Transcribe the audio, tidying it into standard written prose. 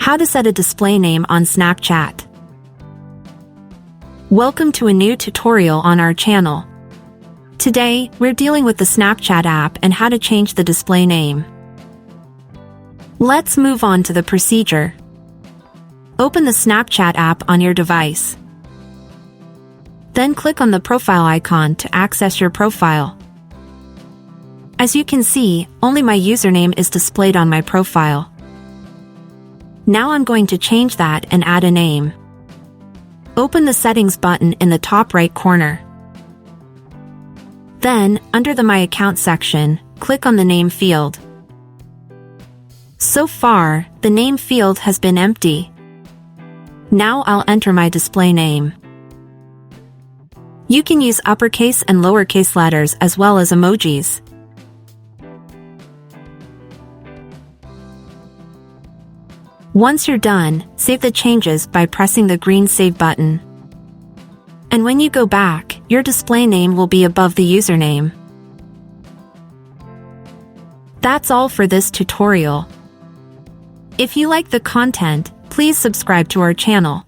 How to set a display name on Snapchat. Welcome to a new tutorial on our channel. Today, we're dealing with the Snapchat app and how to change the display name. Let's move on to the procedure. Open the Snapchat app on your device. Then click on the profile icon to access your profile. As you can see, only my username is displayed on my profile. Now I'm going to change that and add a name. Open the Settings button in the top right corner. Then, under the My Account section, click on the Name field. So far, the name field has been empty. Now I'll enter my display name. You can use uppercase and lowercase letters as well as emojis. Once you're done, save the changes by pressing the green Save button. And when you go back, your display name will be above the username. That's all for this tutorial. If you like the content, please subscribe to our channel.